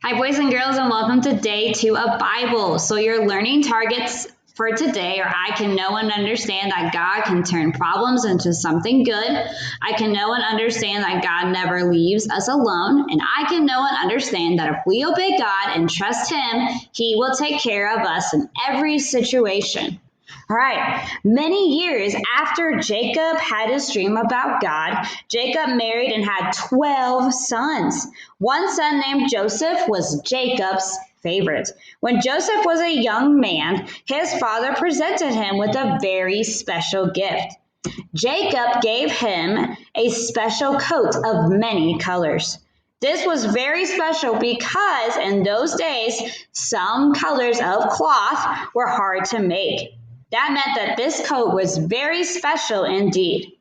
Hi, boys and girls, and welcome to day 2 of Bible. So your learning targets for today are I can know and understand that God can turn problems into something good. I can know and understand that God never leaves us alone. And I can know and understand that if we obey God and trust Him, He will take care of us in every situation. All right, many years after Jacob had his dream about God, Jacob married and had 12 sons. One son named Joseph was Jacob's favorite. When Joseph was a young man, his father presented him with a very special gift. Jacob gave him a special coat of many colors. This was very special because in those days, some colors of cloth were hard to make. That meant that this coat was very special indeed.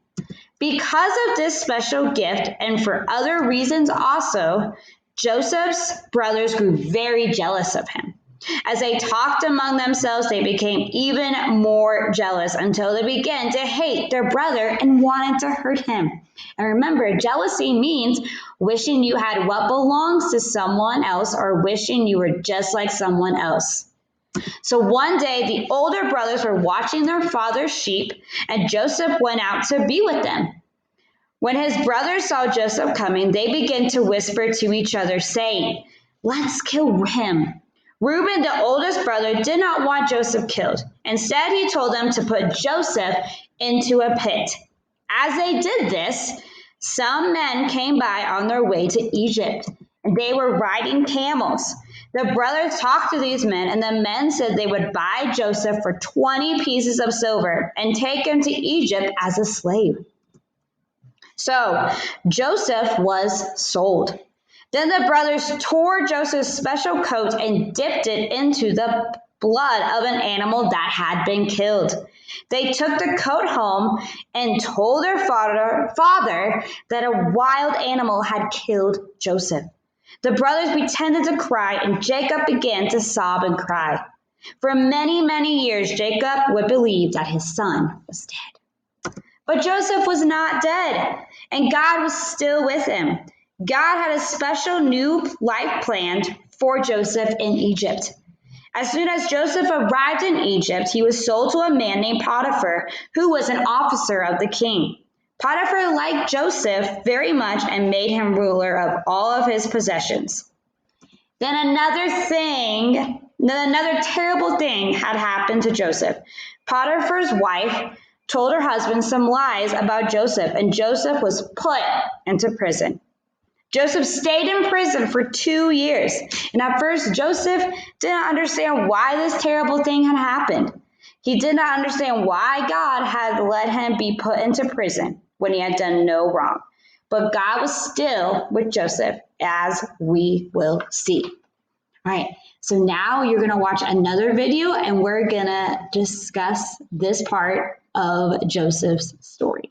Because of this special gift, and for other reasons also, Joseph's brothers grew very jealous of him. As they talked among themselves, they became even more jealous until they began to hate their brother and wanted to hurt him. And remember, jealousy means wishing you had what belongs to someone else or wishing you were just like someone else. So one day, the older brothers were watching their father's sheep, and Joseph went out to be with them. When his brothers saw Joseph coming, they began to whisper to each other, saying, "Let's kill him." Reuben, the oldest brother, did not want Joseph killed. Instead, he told them to put Joseph into a pit. As they did this, some men came by on their way to Egypt, and they were riding camels. The brothers talked to these men, and the men said they would buy Joseph for 20 pieces of silver and take him to Egypt as a slave. So Joseph was sold. Then the brothers tore Joseph's special coat and dipped it into the blood of an animal that had been killed. They took the coat home and told their father that a wild animal had killed Joseph. The brothers pretended to cry, and Jacob began to sob and cry. For many, many years, Jacob would believe that his son was dead. But Joseph was not dead, and God was still with him. God had a special new life planned for Joseph in Egypt. As soon as Joseph arrived in Egypt, he was sold to a man named Potiphar, who was an officer of the king. Potiphar liked Joseph very much and made him ruler of all of his possessions. Then another terrible thing had happened to Joseph. Potiphar's wife told her husband some lies about Joseph, and Joseph was put into prison. Joseph stayed in prison for 2 years, and at first Joseph didn't understand why this terrible thing had happened. He did not understand why God had let him be put into prison when he had done no wrong. But God was still with Joseph, as we will see. All right, so now you're going to watch another video, and we're going to discuss this part of Joseph's story.